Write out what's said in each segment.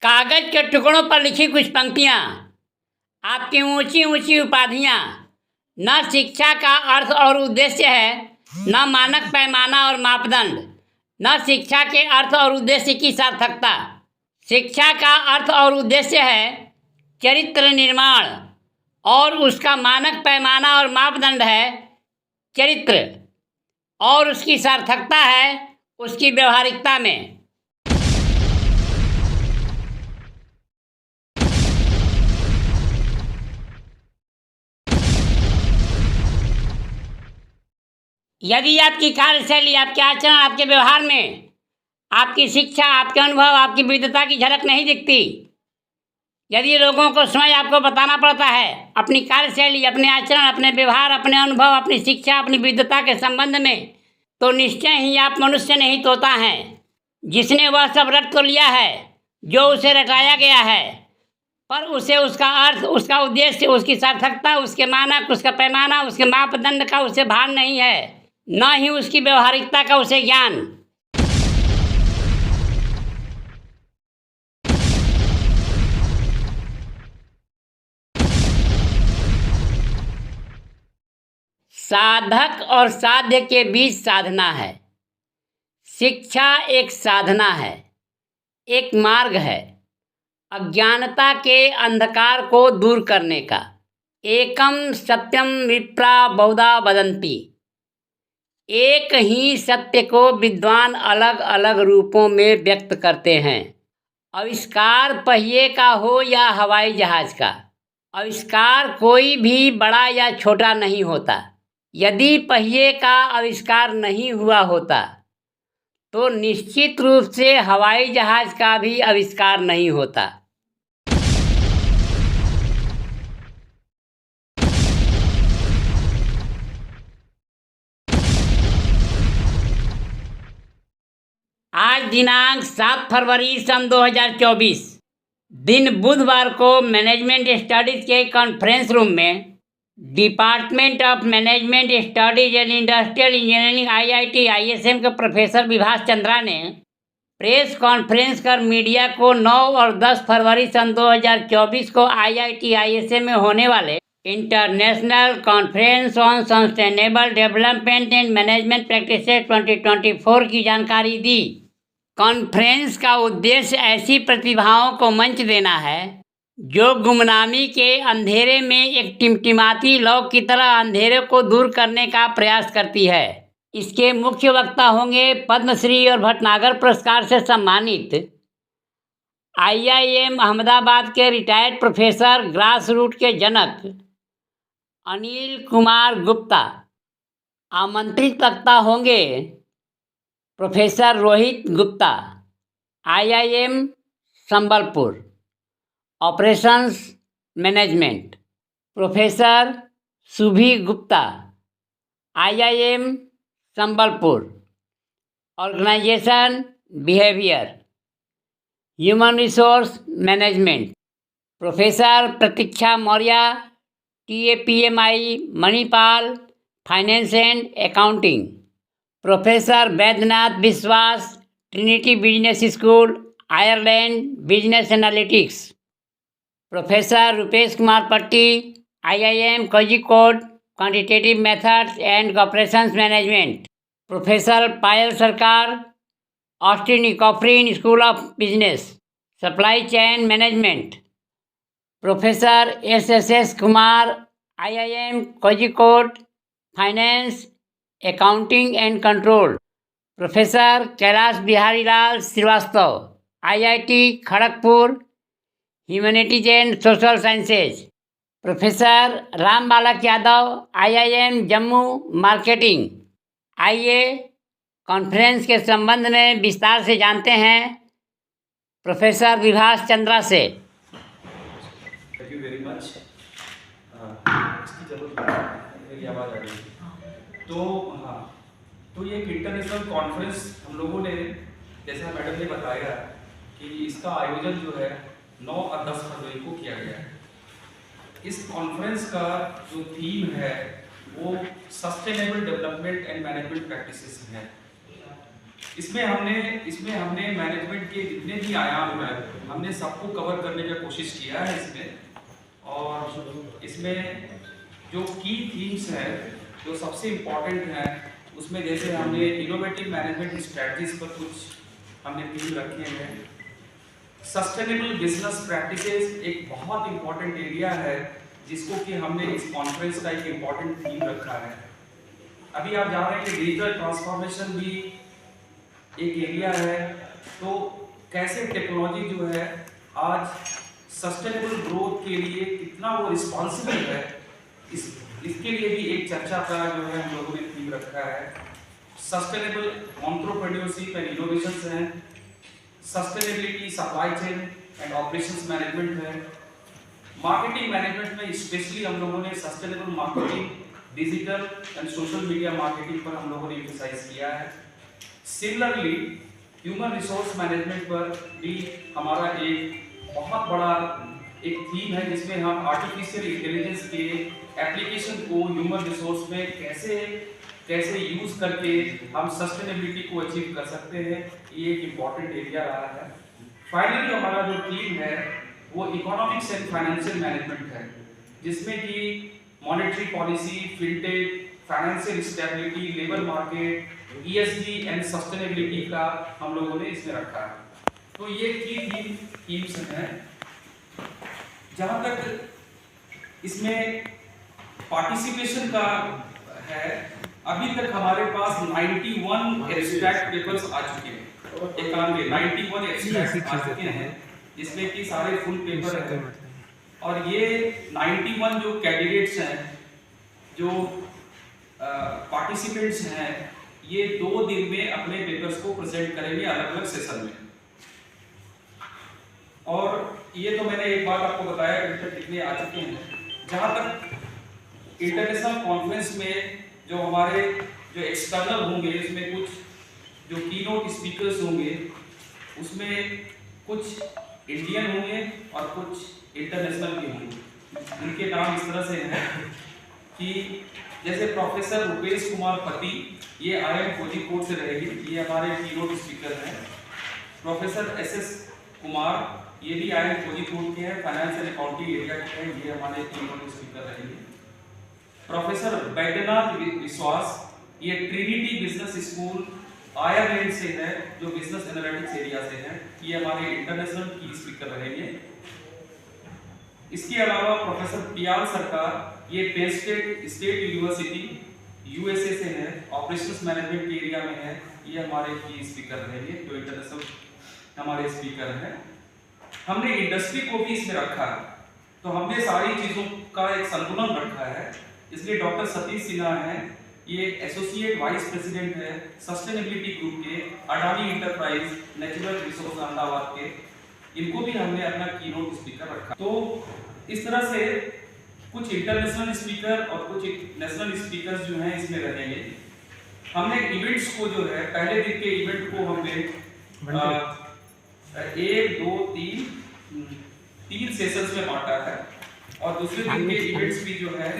कागज के टुकड़ों पर लिखी कुछ पंक्तियाँ, आपकी ऊंची ऊंची उपाधियाँ, न शिक्षा का अर्थ और उद्देश्य है, न मानक पैमाना और मापदंड, न शिक्षा के अर्थ और उद्देश्य की सार्थकता। शिक्षा का अर्थ और उद्देश्य है चरित्र निर्माण और उसका मानक पैमाना और मापदंड है चरित्र, और उसकी सार्थकता है उसकी व्यवहारिकता में। यदि आपकी कार्यशैली, आपके आचरण, आपके व्यवहार में आपकी शिक्षा, आपके अनुभव, आपकी विविधता की झलक नहीं दिखती, यदि लोगों को स्वयं आपको बताना पड़ता है अपनी कार्यशैली, अपने आचरण, अपने व्यवहार, अपने अनुभव, अपनी शिक्षा, अपनी विविधता के संबंध में, तो निश्चय ही आप मनुष्य नहीं तोता हैं, जिसने वह सब रट तो लिया है जो उसे रटाया गया है, पर उसे उसका अर्थ, उसका उद्देश्य, उसकी सार्थकता, उसके मानक, उसका पैमाना, उसके मापदंड का उसे भान नहीं है, न ही उसकी व्यवहारिकता का उसे ज्ञान। साधक और साध्य के बीच साधना है। शिक्षा एक साधना है, एक मार्ग है अज्ञानता के अंधकार को दूर करने का। एकम सत्यम विप्रा बहुधा वदन्ति। एक ही सत्य को विद्वान अलग अलग रूपों में व्यक्त करते हैं। आविष्कार पहिए का हो या हवाई जहाज का, आविष्कार कोई भी बड़ा या छोटा नहीं होता। यदि पहिए का आविष्कार नहीं हुआ होता तो निश्चित रूप से हवाई जहाज का भी आविष्कार नहीं होता। आज दिनांक 7 फरवरी सन 2024, दिन बुधवार को मैनेजमेंट स्टडीज के कॉन्फ्रेंस रूम में department of management studies and industrial engineering IIT ISM के प्रोफेसर विभास चंद्रा ने प्रेस कॉन्फ्रेंस कर मीडिया को 9 और 10 फरवरी सन 2024 को IIT ISM में होने वाले international conference on sustainable development and management practices 2024 की जानकारी दी। कॉन्फ्रेंस का उद्देश्य ऐसी प्रतिभाओं को मंच देना है जो गुमनामी के अंधेरे में एक टिमटिमाती लौ की तरह अंधेरे को दूर करने का प्रयास करती है। इसके मुख्य वक्ता होंगे पद्मश्री और भटनागर पुरस्कार से सम्मानित IIM अहमदाबाद के रिटायर्ड प्रोफेसर, ग्रास रूट के जनक अनिल कुमार गुप्ता। आमंत्रित वक्ता होंगे professor Rohit Gupta, IIM Sambalpur, operations management, professor Subhi Gupta, IIM Sambalpur, organisation behaviour, human resource management, professor Pratiksha Maurya, TAPMI Manipal, finance and accounting, professor Vaidyanath Vishwas, Trinity Business School, Ireland, business analytics, professor Rupesh Kumar Patti, IIM Kozhikode, quantitative methods and operations management, professor Payal Sarkar, Austin कॉफ्रिन school of business, supply chain management, professor SSS Kumar, IIM Kozhikode, finance accounting and control, professor Kailash Bihari Lal Srivastava, IIT Kharagpur, humanities and social sciences, professor Ram Balak Yadav, IIM Jammu marketing. आइए conference के संबंध में विस्तार से जानते हैं professor Vibhas Chandra से। Thank you very much. इसकी जरूरत मेरी आवाज़ आ रही है तो हाँ, तो ये एक इंटरनेशनल कॉन्फ्रेंस हम लोगों ने, जैसा मैडम ने बताया कि इसका आयोजन जो है 9 और 10 फरवरी को किया गया है। इस कॉन्फ्रेंस का जो थीम है वो sustainable development and management practices है। इसमें हमने मैनेजमेंट के जितने भी आयाम हैं हमने सबको कवर करने की कोशिश किया है इसमें। और इसमें जो की थीम्स हैं जो सबसे इम्पोर्टेंट हैं उसमें जैसे हमने इनोवेटिव मैनेजमेंट स्ट्रेटजीज पर कुछ हमने थीम रखे हैं। सस्टेनेबल बिजनेस प्रैक्टिसेस एक बहुत इम्पोर्टेंट एरिया है जिसको कि हमने इस कॉन्फ्रेंस का एक इम्पोर्टेंट थीम रखा है। अभी आप जान रहे हैं कि डिजिटल ट्रांसफॉर्मेशन भी एक एरिया है, तो कैसे टेक्नोलॉजी जो है आज सस्टेनेबल ग्रोथ के लिए कितना वो रिस्पॉन्सिबल है, इसके लिए भी एक चर्चा का जो है हम लोगों ने थीम रखा है। सस्टेनेबल एंटरप्रेन्योरशिप एंड इनोवेशंस हैं, sustainability supply chain and operations management है, मार्केटिंग मैनेजमेंट में स्पेशली हम लोगों ने sustainable marketing, digital and social media marketing पर हम लोगों ने एम्फसाइज किया है। सिमिलरली ह्यूमन रिसोर्स मैनेजमेंट पर भी हमारा एक बहुत बड़ा एक थीम है जिसमें हम आर्टिफिशियल इंटेलिजेंस के एप्लीकेशन को ह्यूमन रिसोर्स में कैसे यूज करके हम सस्टेनेबिलिटी को अचीव कर सकते हैं, ये एक इम्पॉर्टेंट एरिया रहा है। फाइनली हमारा जो थीम है वो इकोनॉमिक्स एंड फाइनेंशियल मैनेजमेंट है, जिसमें कि monetary policy, fintech, financial stability, labour market, ESG and sustainability का हम लोगों ने इसमें रखा है। तो ये की थीम्स हैं। जहाँ तक इसमें पार्टिसिपेशन का है, अभी तक हमारे पास 91 एब्स्ट्रैक्ट पेपर्स आ चुके हैं। 91 एब्स्ट्रैक्ट आ चुके हैं जिसमें कि सारे फुल पेपर हैं। और ये 91 जो कैंडिडेट्स हैं, जो पार्टिसिपेंट्स हैं, ये 2 दिन में अपने पेपर्स को प्रेजेंट करेंगे अलग अलग सेशन में। और ये तो मैंने एक बात आपको बताया कि तक कितने आ चुके हैं। जहाँ तक इंटरनेशनल कॉन्फ्रेंस में जो हमारे जो एक्सटर्नल होंगे, इसमें कुछ जो कीनोट स्पीकर्स होंगे उसमें कुछ इंडियन होंगे और कुछ इंटरनेशनल भी होंगे। उनके नाम इस तरह से हैं कि जैसे प्रोफेसर रुपेश कुमार पति, ये IIM कोझिकोड से रहेंगे, ये हमारे कीनोट स्पीकर हैं। प्रोफेसर SS कुमार, ये भी IIM कोझिकोड के हैं, फाइनेंस एंड अकाउंटिंग एरिया के हैं, ये हमारे कीनोट स्पीकर रहेंगे। प्रोफेसर बैद्यनाथ विश्वास, ये ट्रिनिटी बिजनेस स्कूल आयरलैंड से है, जो बिजनेस एनालिटिक्स एरिया से है, ये हमारे इंटरनेशनल की स्पीकर रहेंगे। इसके अलावा प्रोफेसर पियाल सरकार, ये पेन स्टेट यूनिवर्सिटी USA से है, ऑपरेशंस मैनेजमेंट के एरिया में है, ये हमारे की स्पीकर रहेंगे, जो इंटरनेशनल हमारे स्पीकर हैं। हमने इंडस्ट्री को भी इसमें रखा है, तो हमने सारी चीजों का एक संतुलन रखा है। इसलिए डॉक्टर सतीश सिन्हा हैं, ये एसोसिएट वाइस प्रेसिडेंट है सस्टेनेबिलिटी ग्रुप के, Adani enterprise natural resource Ahmedabad के, इनको भी हमने अपना कीनोट स्पीकर रखा। तो इस तरह से कुछ इंटरनेशनल स्पीकर और कुछ नेशनल स्पीकर्स जो हैं इसमें रहेंगे। हमने इवेंट्स को जो है, पहले दिन के इवेंट को हमने 1 2 3 सेशंस में बांटा है, और दूसरे दिन के इवेंट्स भी जो है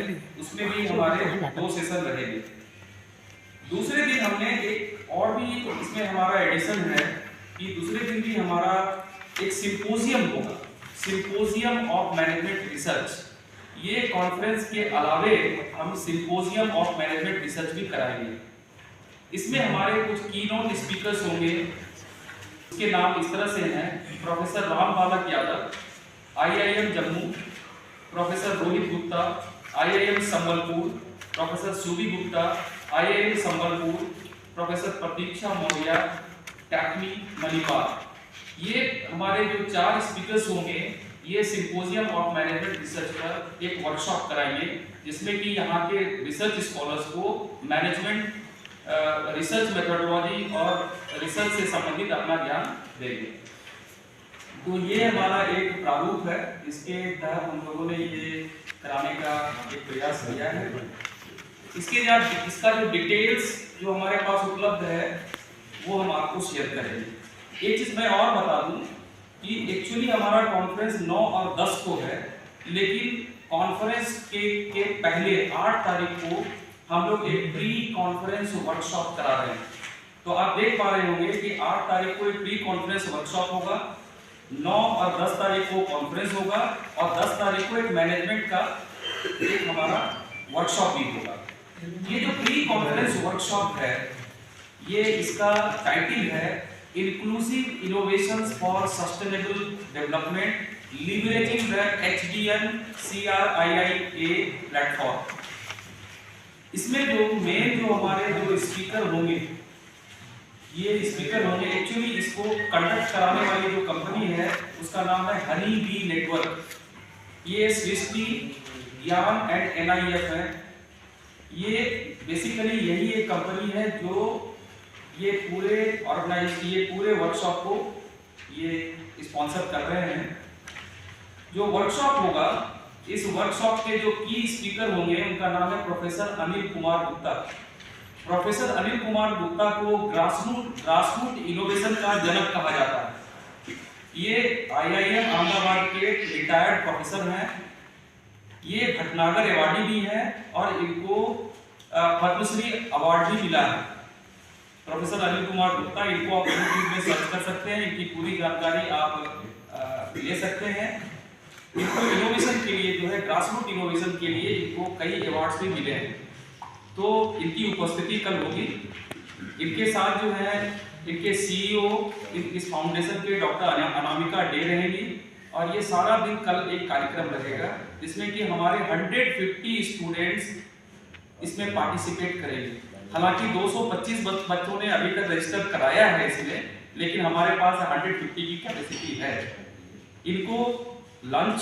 उसमें भी हमारे 2 सेशन रहेंगे। दूसरे दिन हमने एक और भी इसमें हमारा एडिशन है कि दूसरे दिन भी हमारा एक सिंपोजियम होगा, सिंपोजियम ऑफ मैनेजमेंट रिसर्च। ये कॉन्फ्रेंस के अलावे हम सिंपोजियम ऑफ मैनेजमेंट रिसर्च भी कराएंगे। इसमें हमारे कुछ कीनोट स्पीकर्स होंगे, उसके नाम इस तरह से हैं। Professor Ram Balak Yadav, IIM Jammu, professor Rohit Gupta, IIM Sambalpur, professor Subi Gupta, IIM Sambalpur, professor Pratiksha Maurya, TAPMI Manipal. ये हमारे जो 4 स्पीकर्स होंगे, ये सिंपोजियम ऑफ मैनेजमेंट रिसर्च पर एक वर्कशॉप कराएंगे, जिसमें कि यहाँ के रिसर्च स्कॉलर्स को मैनेजमेंट रिसर्च मेथोडोलॉजी और रिसर्च से संबंधित अपना ज्ञान देंगे। तो ये हमारा एक प्रारूप है, इसके तहत हम लोगों ने ये कराने का एक प्रयास किया है। इसका जो डिटेल्स जो हमारे पास उपलब्ध है वो हम आपको शेयर करेंगे। एक चीज़ मैं और बता दूं कि एक्चुअली हमारा कॉन्फ्रेंस 9 और 10 को है, लेकिन कॉन्फ्रेंस के पहले 8 तारीख को हम लोग एक प्री कॉन्फ्रेंस वर्कशॉप करा रहे हैं। तो आप देख पा रहे होंगे कि 8 तारीख को एक प्री कॉन्फ्रेंस वर्कशॉप होगा, 9 और 10 तारीख को कॉन्फ्रेंस होगा और 10 तारीख को एक मैनेजमेंट का एक हमारा वर्कशॉप भी होगा। ये जो प्री कॉन्फ्रेंस वर्कशॉप है, ये इसका टाइटल है inclusive innovations for sustainable development leveraging the HDN CRIIA platform. इसमें जो मेन जो हमारे जो स्पीकर होंगे, ये स्पीकर होंगे, एक्चुअली इसको कंडक्ट कराने वाली जो कंपनी है उसका नाम है हनी बी नेटवर्क। ये सृष्टि, यान एंड NIF है। ये बेसिकली यही एक कंपनी है जो ये पूरे वर्कशॉप को ये स्पॉन्सर कर रहे हैं। जो वर्कशॉप होगा, इस वर्कशॉप के जो की स्पीकर होंगे उनका नाम है प्रोफेसर अनिल कुमार गुप्ता। प्रोफेसर अनिल कुमार गुप्ता को ग्रासरूट इनोवेशन का जनक कहा जाता है। ये IIM अहमदाबाद के रिटायर्ड प्रोफेसर हैं। ये भटनागर अवार्डी भी है और इनको पद्मश्री अवार्ड भी मिला है। प्रोफेसर अनिल कुमार गुप्ता, इनको आप यूट्यूब में सर्च कर सकते हैं, इनकी पूरी जानकारी आप ले सकते हैं। इनको इनोवेशन के लिए जो है ग्रासरूट इनोवेशन के लिए इनको कई अवार्ड्स भी मिले हैं। तो इनकी उपस्थिति कल होगी। इनके साथ जो है इनके CEO इस फाउंडेशन के डॉक्टर अनामिका डे रहेंगी और ये सारा दिन कल एक कार्यक्रम रहेगा जिसमें कि हमारे 150 स्टूडेंट्स इसमें पार्टिसिपेट करेंगे। हालांकि 225 बच्चों ने अभी तक रजिस्टर कराया है इसमें, लेकिन हमारे पास 150 की कैपेसिटी है। इनको लंच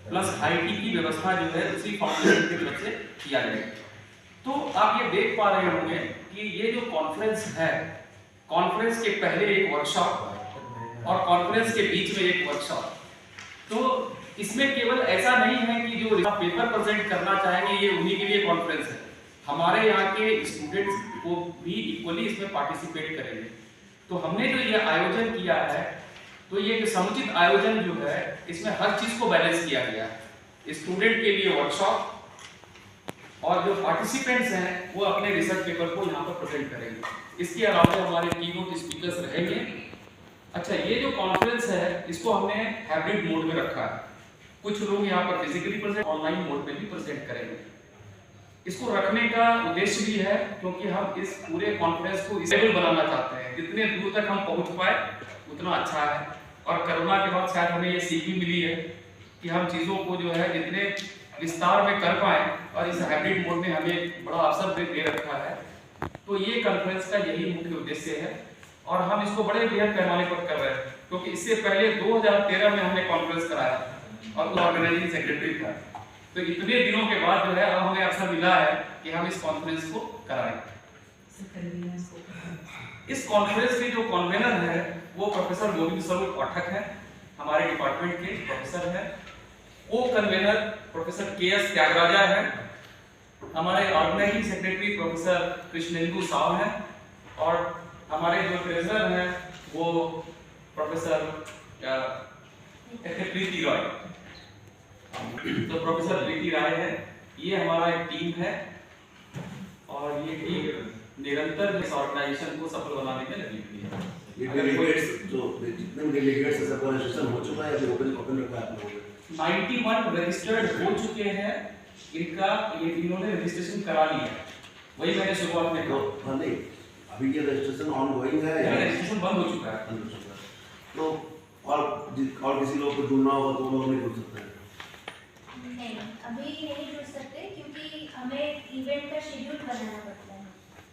प्लस हाई टी की व्यवस्था जो है उसी फाउंडेशन की तरफ से किया जाएगा। तो आप ये देख पा रहे होंगे कि ये जो कॉन्फ्रेंस है, कॉन्फ्रेंस के पहले एक वर्कशॉप और कॉन्फ्रेंस के बीच में एक वर्कशॉप। तो इसमें केवल ऐसा नहीं है कि जो पेपर प्रेजेंट करना चाहेंगे ये उन्हीं के लिए कॉन्फ्रेंस है, हमारे यहाँ के स्टूडेंट्स को भी इक्वली इसमें पार्टिसिपेट करेंगे। तो हमने जो ये आयोजन किया है, तो ये समुचित आयोजन जो है इसमें हर चीज को बैलेंस किया गया है। स्टूडेंट के लिए वर्कशॉप और जो पार्टिसिपेंट्स हैं वो अपने रिसर्च पेपर को यहाँ पर प्रेजेंट करेंगे। इसके अलावा हमारे कीनोट स्पीकर्स रहेंगे। अच्छा, ये जो कॉन्फ्रेंस है इसको हमने हाइब्रिड मोड में रखा है। कुछ लोग यहाँ पर फिजिकली प्रेजेंट, ऑनलाइन मोड में भी प्रेजेंट करेंगे। इसको रखने का उद्देश्य भी है क्योंकि हम इस पूरे कॉन्फ्रेंस को स्टेबल बनाना चाहते हैं। जितने दूर तक हम पहुंच पाए उतना अच्छा है। और कोरोना के बाद शायद हमें ये सीख भी मिली है कि हम चीज़ों को जो है जितने विस्तार में कर पाए, और इस हाइब्रिड मोड में हमें बड़ा अवसर दे रखा है। तो ये कॉन्फ्रेंस का यही मुख्य उद्देश्य है और हम इसको बड़े बृहद पैमाने पर कर रहे हैं क्योंकि इससे पहले 2013 में हमने कॉन्फ्रेंस कराया और तो ऑर्गेनाइजिंग सेक्रेटरी था। तो इतने दिनों के बाद जो है अब हमें अवसर मिला है कि हम इस कॉन्फ्रेंस को कराएं। इस कॉन्फ्रेंस के जो कन्वीनर है वो प्रोफेसर गोविंद स्वरूप पाठक है, हमारे डिपार्टमेंट के प्रोफेसर है। वो कन्वीनर प्रोफेसर KS त्यागराजा है। हमारे organising secretary professor Krishnendu Shaw है और हमारे जो ट्रेजरर हैं वो प्रोफेसर प्रीति रॉय। तो प्रोफेसर प्रीति राय है। ये हमारा एक टीम है और ये टीम निरंतर इस ऑर्गेनाइजेशन को सफल बनाने में लगी हुई है। ये डेलीगेट्स जो जितने भी डेलीगेट्स ऐसा रजिस्ट्रेशन हो चुका है या ओपन रखा है आप लोगों ने? 91 रजिस्टर्ड हो चुके हैं। इनका ये इन्होंने रजिस्ट्रेशन करा लिया। वही मैंने शुरुआत में कहा। हाँ, नहीं अभी ये रजिस्ट्रेशन ऑनगोइंग है या रजिस्ट्रेशन बंद हो चुका है? तो और किसी लोग को जुड़ना होगा तो लोग नहीं जुड़ सकते हैं? नहीं, अभी नहीं जुड़ सकते क्योंकि हमें इवेंट का शेड्यूल बनाना पड़ता है।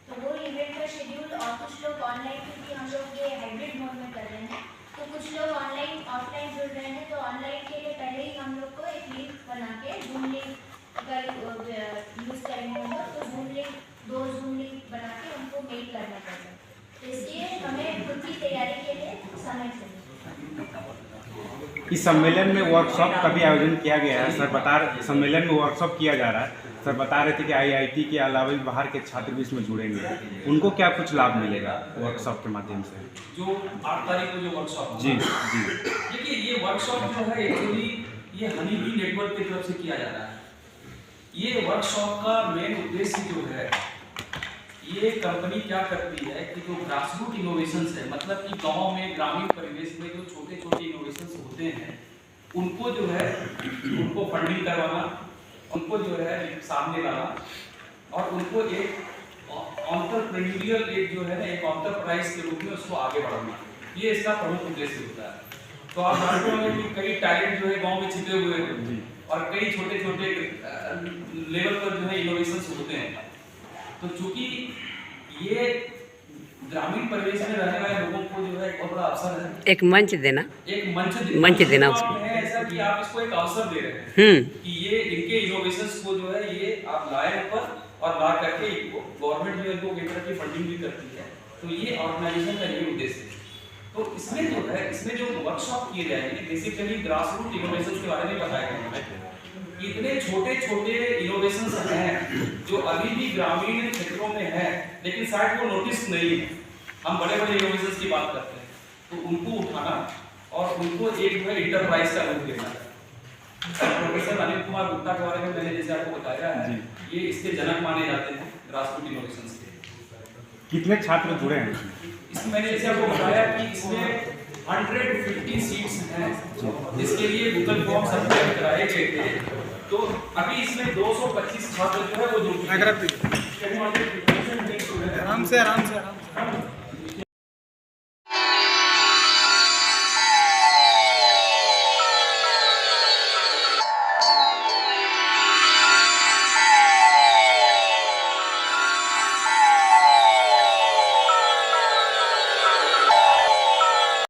तो वो इवेंट का शेड्यूल और कुछ लोग ऑनलाइन, क्योंकि हम लोग ये हाइब्रिड मोड में कर रहे हैं, तो कुछ लोग ऑनलाइन ऑफलाइन जुड़ रहे हैं। तो ऑनलाइन के लिए पहले ही हम लोग को एक लिंक बना के जूम लिंक का यूज़ करेंगे हम लोग। तो जूम लिंक 2 जूम लिंक बना के उनको मेल करना पड़ता है। तो इसलिए हमें खुद की तैयारी के लिए समय चाहिए। इस सम्मेलन में वर्कशॉप का भी आयोजन किया गया है। सर सम्मेलन में वर्कशॉप किया जा रहा है। सर बता रहे थे कि IIT के अलावा भी बाहर के छात्र भी इसमें जुड़ेंगे, उनको क्या कुछ लाभ मिलेगा वर्कशॉप के माध्यम से? जो 8 तारीख को जो वर्कशॉप, जी, देखिए ये वर्कशॉप जो है एक्चुअली ये हनी बी नेटवर्क की तरफ से किया जा रहा है। ये वर्कशॉप का मेन उद्देश्य जो है, ये कंपनी क्या करती है कि जो ग्रासरूट इनोवेशंस है, मतलब कि गांव में ग्रामीण परिवेश में जो छोटे छोटे इनोवेशंस होते हैं उनको जो है उनको फंडिंग करवाना, उनको जो है सामने लाना और उनको एक एंटरप्रेन्योरियल एक जो है ना एक एंटरप्राइज के रूप में उसको आगे बढ़ाना, ये इसका प्रमुख उद्देश्य होता है। तो आप जानते होंगे कि कई टैलेंट जो है गांव में छिपे हुए हैं और कई छोटे छोटे लेवल पर जो है इनोवेशंस होते हैं। तो चूंकि ये ग्रामीण परिवेश में रहने वाले लोगों को जो है एक बहुत बड़ा अवसर है, एक मंच देना, एक मंच देना उसको। है ऐसा कि आप इसको एक अवसर दे रहे हैं कि ये इनके इनोवेशंस को जो है ये आप लाए ऊपर और ला करके इनको गवर्नमेंट जो है इनको एक तरह की फंडिंग भी करती है। तो ये ऑर्गेनाइजेशन का ये उद्देश्य है। तो इसमें जो है इसमें जो वर्कशॉप किए जाएंगे बेसिकली ग्रासरूट इनोवेशंस के बारे में बताया गया है। इतने छोटे छोटे इनोवेशंस हैं जो अभी भी ग्रामीण क्षेत्रों में है लेकिन शायद वो नोटिस नहीं है। हम बड़े बड़े इनोवेशंस की बात करते हैं तो उनको उठाना और उनको एक जो है इंटरप्राइज का रूप देना। प्रोफेसर अनिल कुमार गुप्ता के बारे में मैंने जैसे आपको बताया है, ये इसके जनक माने जाते हैं ग्रासरूट इनोवेशंस के। कितने छात्र जुड़े हैं इसमें मैंने जैसे आपको बताया कि इसमें 150 सीट्स हैं जिसके लिए गूगल फॉर्म सबमिट कराए गए थे। तो अभी इसमें 225 छात्र जो है वो जुड़ चुके हैं। आराम से